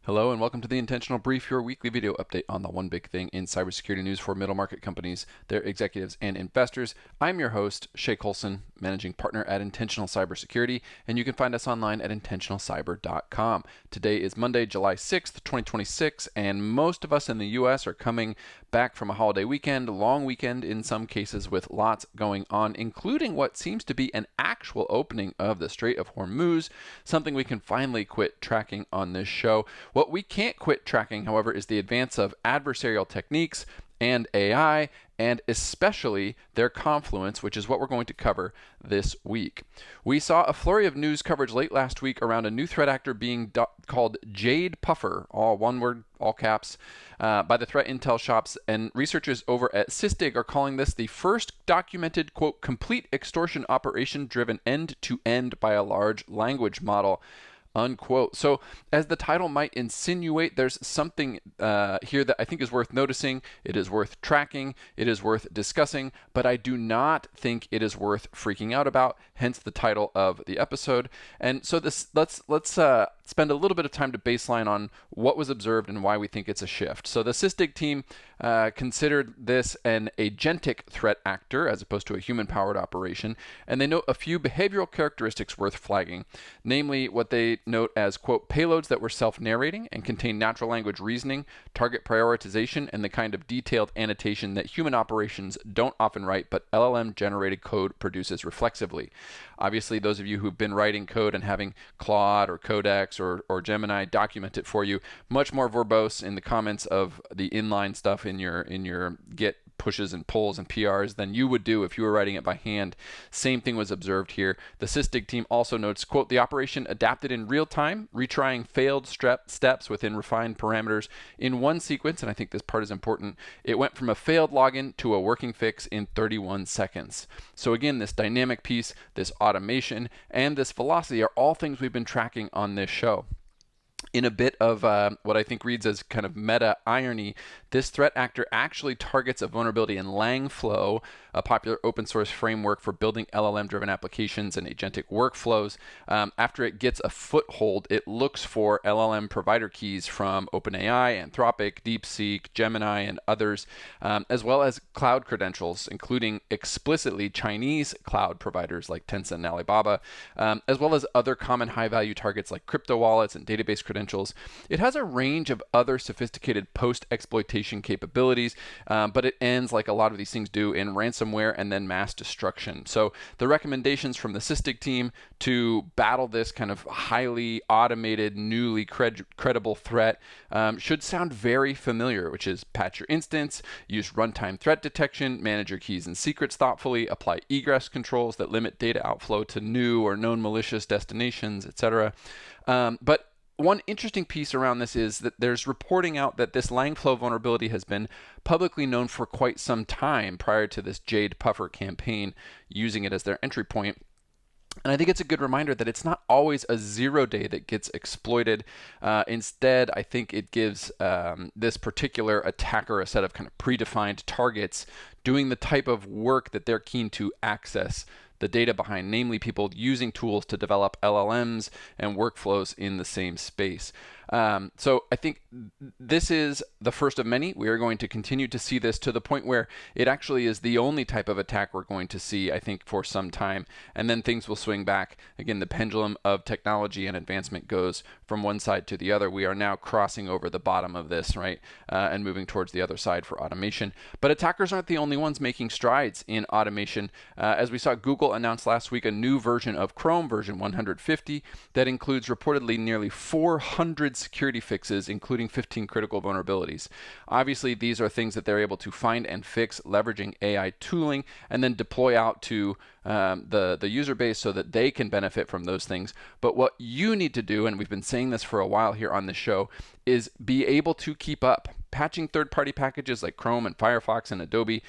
Hello and welcome to the Intentional Brief, your weekly video update on the one big thing in cybersecurity news for middle market companies, their executives, and investors. I'm your host, Shay Colson, managing partner at Intentional Cybersecurity, and you can find us online at intentionalcyber.com. Today is Monday, July 6th, 2026, and most of us in the U.S. are coming back from a holiday weekend, long weekend in some cases, with lots going on, including what seems to be an actual opening of the Strait of Hormuz, something we can finally quit tracking on this show. What we can't quit tracking, however, is the advance of adversarial techniques and AI, and especially their confluence, which is what we're going to cover this week. We saw a flurry of news coverage late last week around a new threat actor being called JADEPUFFER, all one word, all caps, by the threat intel shops, and researchers over at Sysdig are calling this the first documented, quote, complete extortion operation driven end-to-end by a large language model, unquote. So, as the title might insinuate, there's something here that I think is worth noticing. It is worth tracking. It is worth discussing, but I do not think it is worth freaking out about. Hence the title of the episode. And so let's spend a little bit of time to baseline on what was observed and why we think it's a shift. So the Sysdig team considered this an agentic threat actor as opposed to a human-powered operation, and they note a few behavioral characteristics worth flagging, namely what they note as, quote, payloads that were self-narrating and contain natural language reasoning, target prioritization, and the kind of detailed annotation that human operations don't often write, but LLM-generated code produces reflexively. Obviously, those of you who've been writing code and having Claude or Codex or Gemini document it for you, much more verbose in the comments of the inline stuff in your Git pushes and pulls and PRs than you would do if you were writing it by hand. Same thing was observed here. The Sysdig team also notes, quote, the operation adapted in real time, retrying failed steps within refined parameters in one sequence, and I think this part is important. It went from a failed login to a working fix in 31 seconds. So again, this dynamic piece, this automation, and this velocity are all things we've been tracking on this show. In a bit of what I think reads as kind of meta irony, this threat actor actually targets a vulnerability in Langflow, a popular open source framework for building LLM-driven applications and agentic workflows. After it gets a foothold, it looks for LLM provider keys from OpenAI, Anthropic, DeepSeek, Gemini, and others, as well as cloud credentials, including explicitly Chinese cloud providers like Tencent and Alibaba, as well as other common high-value targets like crypto wallets and database credentials. It has a range of other sophisticated post-exploitation capabilities, but it ends, like a lot of these things do, in ransomware and then mass destruction. So the recommendations from the Sysdig team to battle this kind of highly automated, newly credible threat should sound very familiar, which is patch your instance, use runtime threat detection, manage your keys and secrets thoughtfully, apply egress controls that limit data outflow to new or known malicious destinations, etc. But one interesting piece around this is that there's reporting out that this Langflow vulnerability has been publicly known for quite some time prior to this JADEPUFFER campaign using it as their entry point. And I think it's a good reminder that it's not always a 0 day that gets exploited. Instead, I think it gives this particular attacker a set of kind of predefined targets doing the type of work that they're keen to access the data behind, namely people using tools to develop LLMs and workflows in the same space. So I think this is the first of many. We are going to continue to see this to the point where it actually is the only type of attack we're going to see, I think, for some time. And then things will swing back. Again, the pendulum of technology and advancement goes from one side to the other. We are now crossing over the bottom of this, right? And moving towards the other side for automation. But attackers aren't the only ones making strides in automation. As we saw, Google announced last week a new version of Chrome, version 150, that includes reportedly nearly 400 security fixes, including 15 critical vulnerabilities. Obviously, these are things that they're able to find and fix leveraging AI tooling and then deploy out to the user base so that they can benefit from those things. But what you need to do, and we've been saying this for a while here on the show, is be able to keep up. Patching third-party packages like Chrome and Firefox and Adobe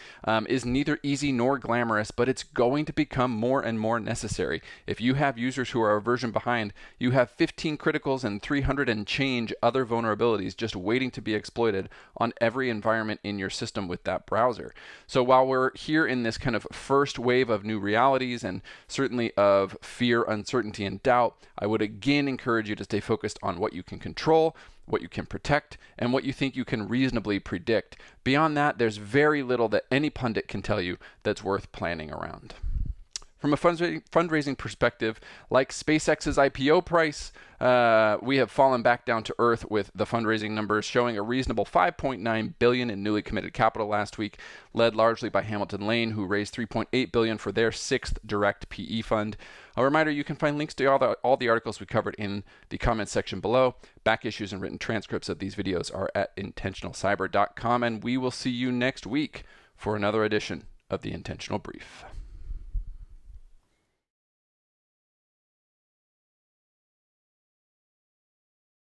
is neither easy nor glamorous, but it's going to become more and more necessary. If you have users who are a version behind, you have 15 criticals and 300 and change other vulnerabilities just waiting to be exploited on every environment in your system with that browser. So while we're here in this kind of first wave of new reality, realities and certainly of fear, uncertainty, and doubt, I would again encourage you to stay focused on what you can control, what you can protect, and what you think you can reasonably predict. Beyond that, there's very little that any pundit can tell you that's worth planning around. From a fundraising perspective, like SpaceX's IPO price, we have fallen back down to earth with the fundraising numbers showing a reasonable $5.9 billion in newly committed capital last week, led largely by Hamilton Lane, who raised $3.8 billion for their 6th direct PE fund. A reminder, you can find links to all the articles we covered in the comments section below. Back issues and written transcripts of these videos are at intentionalcyber.com, and we will see you next week for another edition of the Intentional Brief.